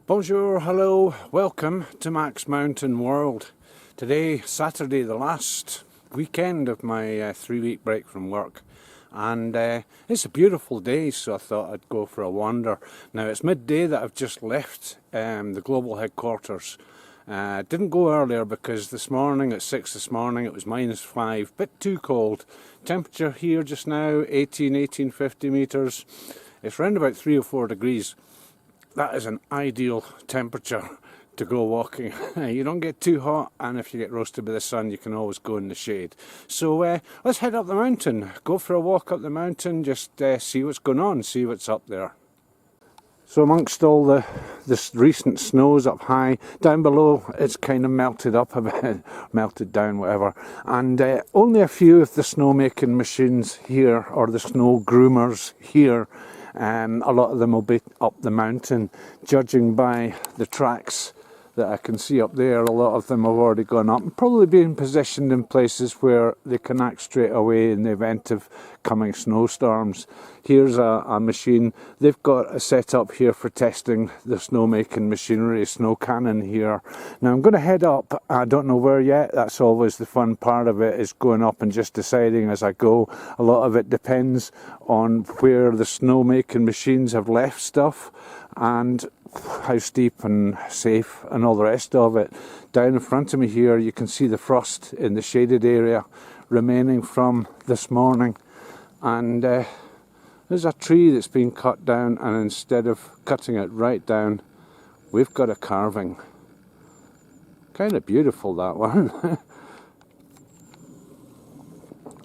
Bonjour, hello, welcome to MaxMountainWorld. Today, Saturday, the last weekend of my 3-week break from work. And it's a beautiful day, so I thought I'd go for a wander. Now, it's midday that I've just left the global headquarters. Didn't go earlier because this morning, at 6 this morning, it was -5, bit too cold. Temperature here just now, 1850 metres. It's around about 3 or 4 degrees. That is an ideal temperature to go walking. You don't get too hot, and if you get roasted by the sun, you can always go in the shade. So let's head up the mountain, go for a walk up the mountain, just see what's going on, see what's up there. So amongst all this recent snows up high, down below it's kind of melted up a bit, melted down, whatever. And only a few of the snowmaking machines here, or the snow groomers here. A lot of them will be up the mountain. Judging by the tracks that I can see up there, a lot of them have already gone up and probably being positioned in places where they can act straight away in the event of coming snowstorms. Here's a machine. They've got a setup here for testing the snowmaking machinery, snow cannon here. Now I'm going to head up. I don't know where yet. That's always the fun part of it, is going up and just deciding as I go. A lot of it depends on where the snowmaking machines have left stuff and how steep and safe and all the rest of it. Down in front of me here you can see the frost in the shaded area remaining from this morning, and there's a tree that's been cut down, and instead of cutting it right down, we've got a carving. Kind of beautiful, that one.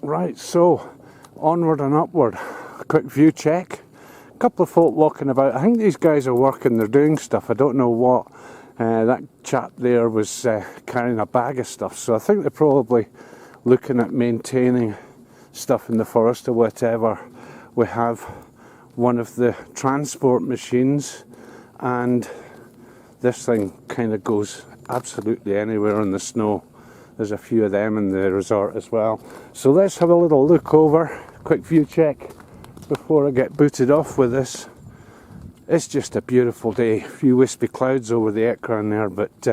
Right, so onward and upward. A quick view check. Couple of folk walking about. I think these guys are working, they're doing stuff. I don't know what. That chap there was carrying a bag of stuff, so I think they're probably looking at maintaining stuff in the forest or whatever. We have one of the transport machines, and this thing kind of goes absolutely anywhere in the snow. There's a few of them in the resort as well. So let's have a little look over, quick view check before I get booted off with this. It's just a beautiful day. A few wispy clouds over the Ekron there, but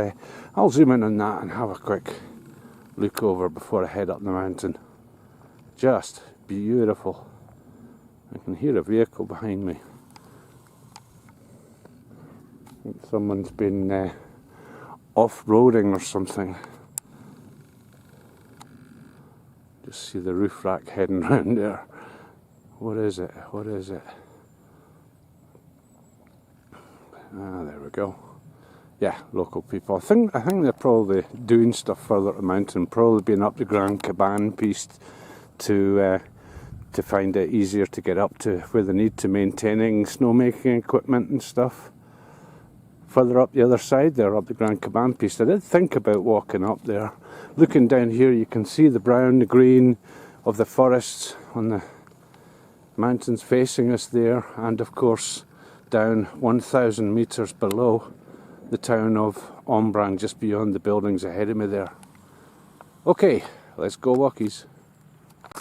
I'll zoom in on that and have a quick look over before I head up the mountain. Just beautiful. I can hear a vehicle behind me. I think someone's been off-roading or something. Just see the roof rack heading round there. What is it? What is it? Ah, there we go. Yeah, local people. I think they're probably doing stuff further up the mountain, probably been up the Grand Caban piste to find it easier to get up to where they need to, maintaining snowmaking equipment and stuff. Further up the other side there, up the Grand Caban piste. I did think about walking up there. Looking down here, you can see the brown, the green of the forests on the mountains facing us there, and of course down 1,000 metres below, the town of Ombrang, just beyond the buildings ahead of me there. Okay, let's go walkies.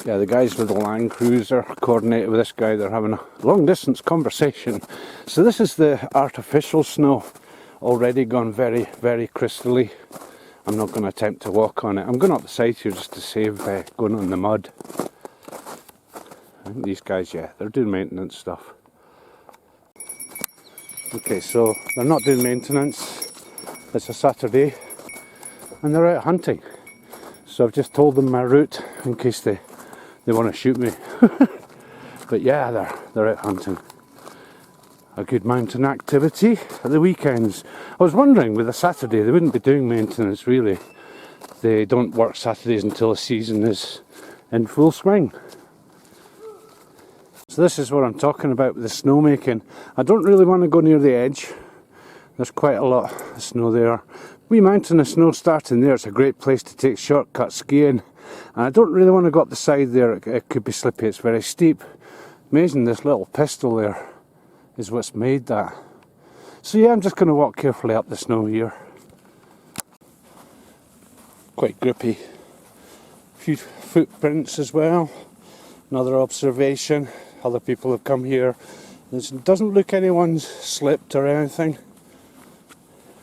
Yeah, the guys with the Land Cruiser coordinated with this guy. They're having a long distance conversation. So this is the artificial snow, already gone very, very crystally. I'm not going to attempt to walk on it. I'm going up the side here just to save going on the mud. I think these guys, yeah, they're doing maintenance stuff. Okay, so they're not doing maintenance. It's a Saturday and they're out hunting. So I've just told them my route in case they want to shoot me. But yeah, they're out hunting. A good mountain activity at the weekends. I was wondering, with a Saturday, they wouldn't be doing maintenance really. They don't work Saturdays until the season is in full swing. So this is what I'm talking about with the snowmaking. I don't really want to go near the edge. There's quite a lot of snow there. Wee mountain of snow starting there. It's a great place to take shortcut skiing. And I don't really want to go up the side there. It could be slippy. It's very steep. Amazing, this little pistol there is what's made that. So yeah, I'm just going to walk carefully up the snow here. Quite grippy. A few footprints as well. Another observation. Other people have come here. It doesn't look anyone's slipped or anything.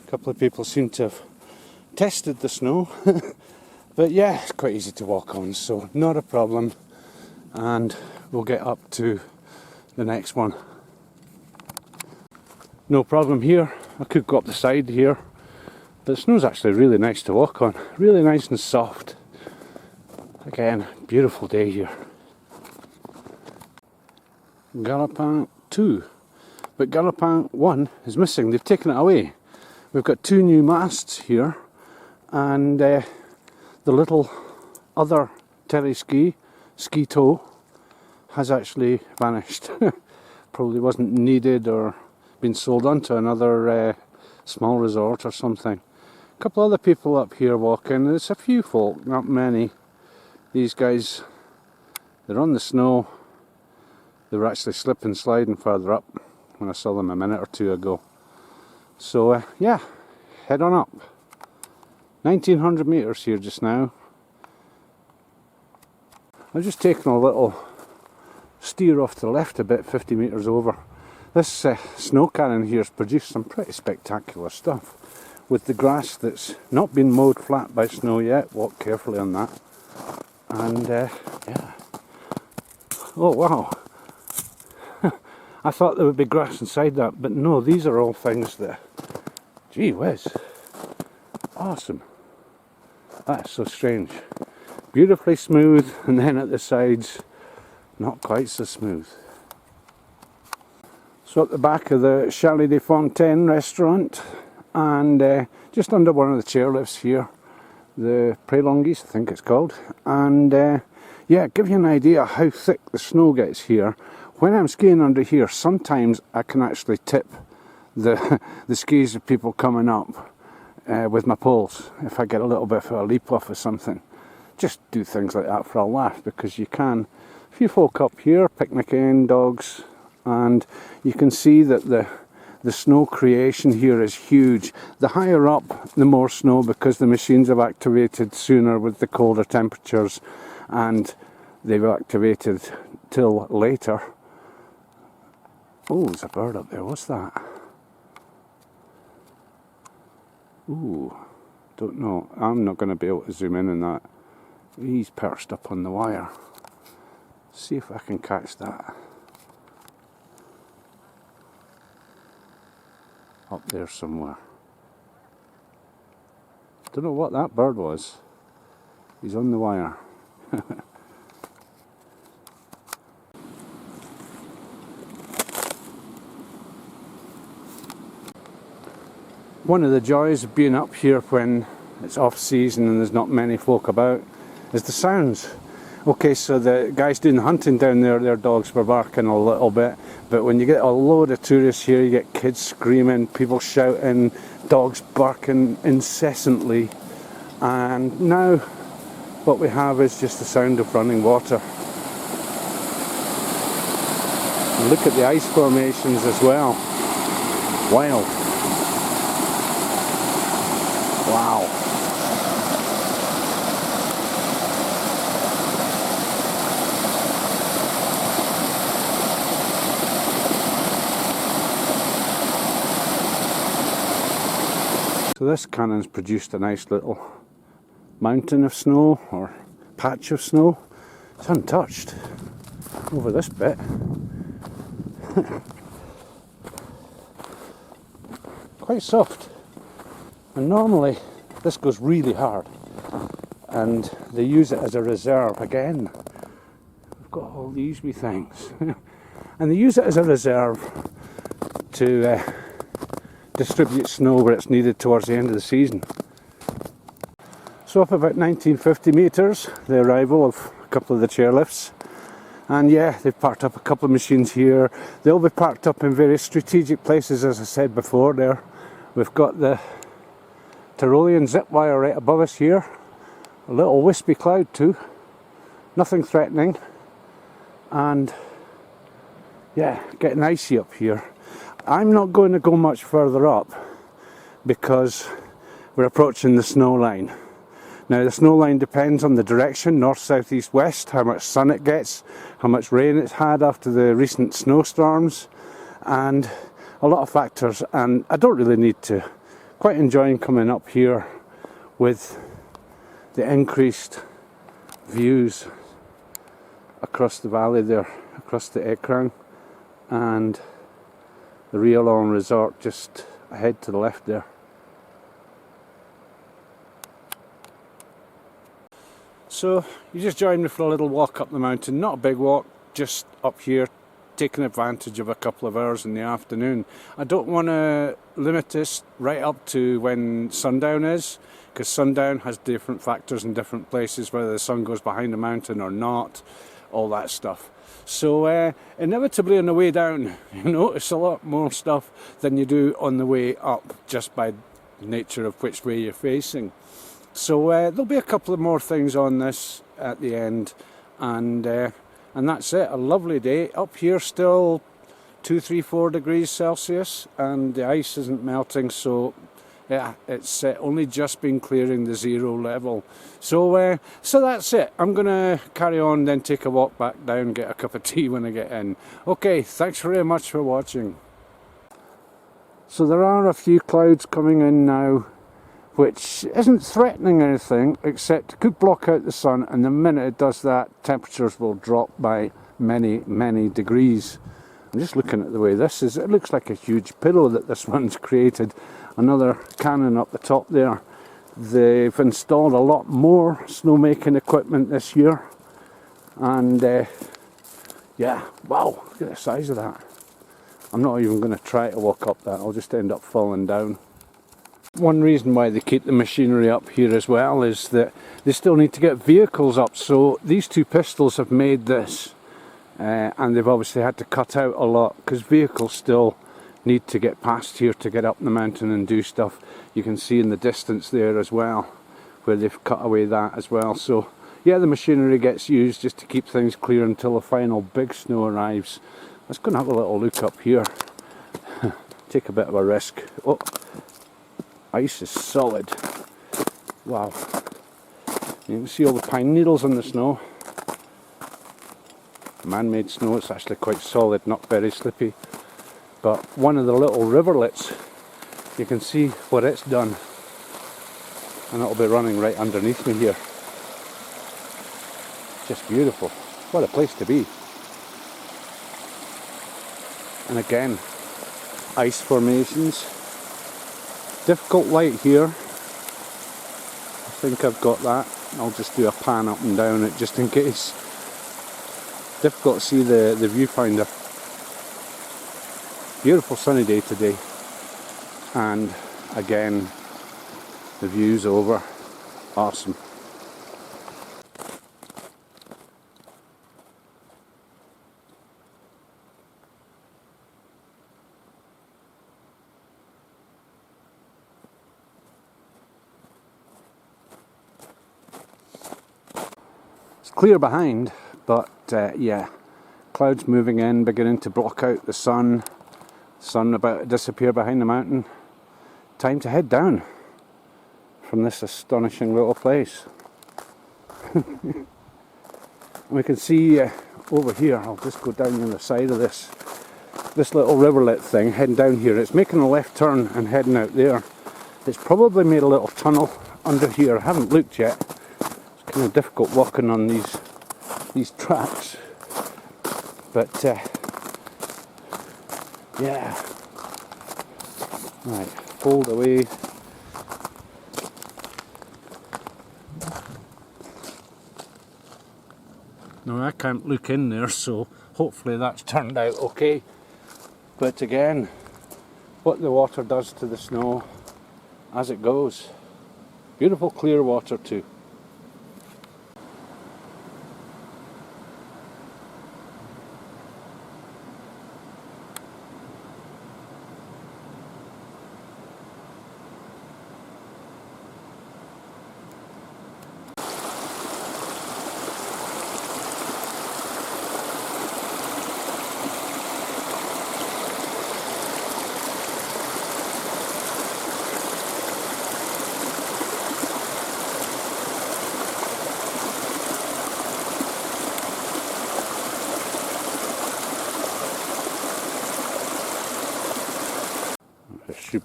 A couple of people seem to have tested the snow. But yeah, it's quite easy to walk on, so not a problem. And we'll get up to the next one. No problem here. I could go up the side here, but the snow's actually really nice to walk on. Really nice and soft. Again, beautiful day here. Galopin 2. But Galopin 1 is missing. They've taken it away. We've got 2 new masts here, and the little other ski tow has actually vanished. Probably wasn't needed or been sold on to another small resort or something. A couple other people up here walking. There's a few folk, not many. These guys, they're on the snow. They were actually slipping, sliding further up when I saw them a minute or two ago. So yeah, head on up. 1900 metres here just now. I've just taken a little steer off to the left a bit, 50 metres over. This snow cannon here has produced some pretty spectacular stuff. With the grass that's not been mowed flat by snow yet, walk carefully on that. And yeah. Oh wow. I thought there would be grass inside that, but no, these are all things that, gee whiz, awesome. That's so strange. Beautifully smooth, and then at the sides, not quite so smooth. So at the back of the Chalet des Fontaines restaurant, and just under one of the chairlifts here, the PreLongies, I think it's called. And yeah, give you an idea how thick the snow gets here. When I'm skiing under here, sometimes I can actually tip the skis of people coming up with my poles if I get a little bit of a leap off or something. Just do things like that for a laugh, because you can. A few folk up here picnicking, dogs, and you can see that the snow creation here is huge. The higher up, the more snow, because the machines have activated sooner with the colder temperatures, and they've activated till later. Oh, there's a bird up there. What's that? Ooh, don't know. I'm not going to be able to zoom in on that. He's perched up on the wire. See if I can catch that. Up there somewhere. Don't know what that bird was. He's on the wire. One of the joys of being up here when it's off season and there's not many folk about is the sounds. Okay, so the guys doing the hunting down there, their dogs were barking a little bit, but when you get a load of tourists here, you get kids screaming, people shouting, dogs barking incessantly, and now what we have is just the sound of running water. And look at the ice formations as well. Wild. Wow. So this cannon's produced a nice little mountain of snow, or patch of snow. It's untouched over this bit. Quite soft. And normally this goes really hard, and they use it as a reserve. Again, we've got all these wee things. And they use it as a reserve to distribute snow where it's needed towards the end of the season. So up about 1950 metres, the arrival of a couple of the chairlifts. And yeah, they've parked up a couple of machines here. They'll be parked up in various strategic places, as I said before there. We've got the Tyrolean zip wire right above us here. A little wispy cloud too. Nothing threatening. And yeah, getting icy up here. I'm not going to go much further up because we're approaching the snow line. Now the snow line depends on the direction, north, south, east, west, how much sun it gets, how much rain it's had after the recent snowstorms, and a lot of factors. And I don't really need to quite enjoying coming up here with the increased views across the valley there, across the Écrin, and the Les-Orres resort just ahead to the left there. So you just joined me for a little walk up the mountain, not a big walk, just up here, taking advantage of a couple of hours in the afternoon. I don't want to limit this right up to when sundown is, because sundown has different factors in different places, whether the sun goes behind the mountain or not, all that stuff. So inevitably on the way down you notice a lot more stuff than you do on the way up, just by nature of which way you're facing. So there'll be a couple of more things on this at the end, and that's it. A lovely day up here, still 2, 3, 4 degrees Celsius, and the ice isn't melting, so yeah, it's only just been clearing the 0 level. So that's it. I'm gonna carry on, then take a walk back down, get a cup of tea when I get in. Okay, thanks very much for watching. So there are a few clouds coming in now, which isn't threatening anything, except it could block out the sun, and the minute it does that, temperatures will drop by many, many degrees. I'm just looking at the way this is. It looks like a huge pillow that this one's created. Another cannon up the top there. They've installed a lot more snowmaking equipment this year, and yeah, wow, look at the size of that. I'm not even going to try to walk up that, I'll just end up falling down. One reason why they keep the machinery up here as well is that they still need to get vehicles up, so these two pistols have made this, and they've obviously had to cut out a lot because vehicles still need to get past here to get up the mountain and do stuff. You can see in the distance there as well where they've cut away that as well. So yeah, the machinery gets used just to keep things clear until the final big snow arrives. Let's go and have a little look up here. Take a bit of a risk. Oh, ice is solid. Wow. You can see all the pine needles on the snow. Man-made snow, it's actually quite solid, not very slippy. But one of the little riverlets, you can see what it's done. And it'll be running right underneath me here. Just beautiful. What a place to be. And again, ice formations. Difficult light here. I think I've got that. I'll just do a pan up and down it just in case. Difficult to see the viewfinder. Beautiful sunny day today. And again, the view's over. Awesome. Clear behind, but yeah, clouds moving in, beginning to block out the sun. Sun about to disappear behind the mountain. Time to head down from this astonishing little place. We can see over here, I'll just go down on the side of this little riverlet thing, heading down here. It's making a left turn and heading out there. It's probably made a little tunnel under here. I haven't looked yet. Kind of difficult walking on these tracks, but yeah, right, fold away. Now I can't look in there, so hopefully that's turned out okay. But again, what the water does to the snow as it goes. Beautiful clear water too.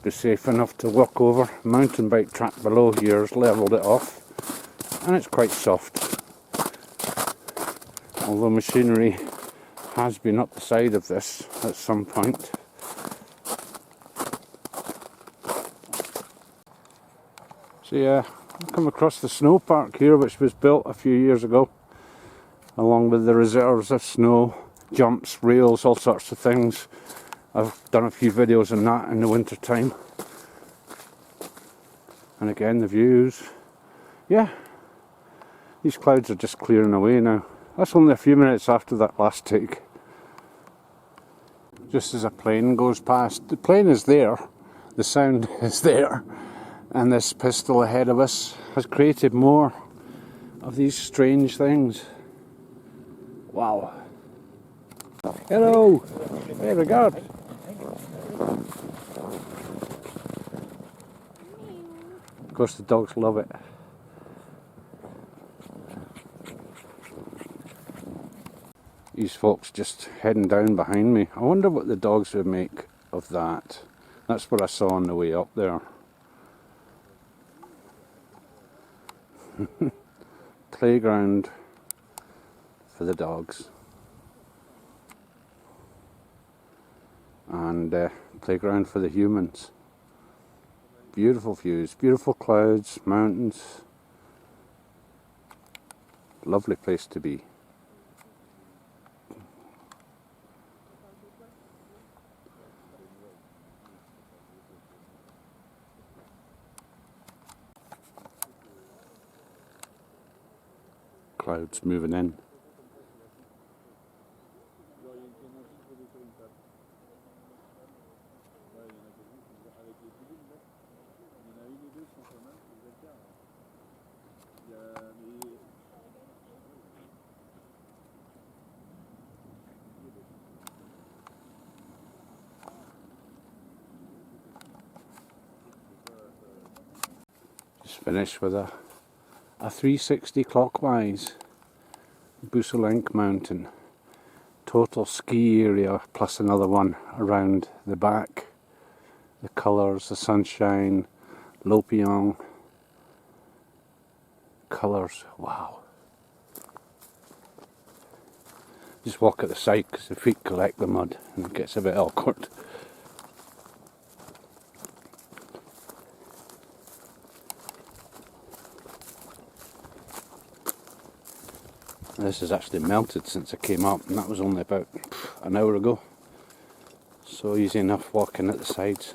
be safe enough to walk over. Mountain bike track below here has levelled it off, and it's quite soft. Although machinery has been up the side of this at some point. So yeah, I've come across the snow park here, which was built a few years ago, along with the reserves of snow, jumps, rails, all sorts of things. I've done a few videos on that in the winter time. And again, the views. Yeah, these clouds are just clearing away now. That's only a few minutes after that last take. Just as a plane goes past, the plane is there, the sound is there, and this pistol ahead of us has created more of these strange things. Wow. Hello! Hey, regard! Of course the dogs love it. These folks just heading down behind me. I wonder what the dogs would make of that. That's what I saw on the way up there. Playground for the dogs. And playground for the humans. Beautiful views, beautiful clouds, mountains. Lovely place to be. Clouds moving in. Just finished with a 360 clockwise. Busselenk Mountain. Total ski area plus another one around the back. The colours, the sunshine, Lopion. Colours, wow. Just walk at the side because the feet collect the mud and it gets a bit awkward. This has actually melted since I came up, and that was only about an hour ago. So easy enough walking at the sides.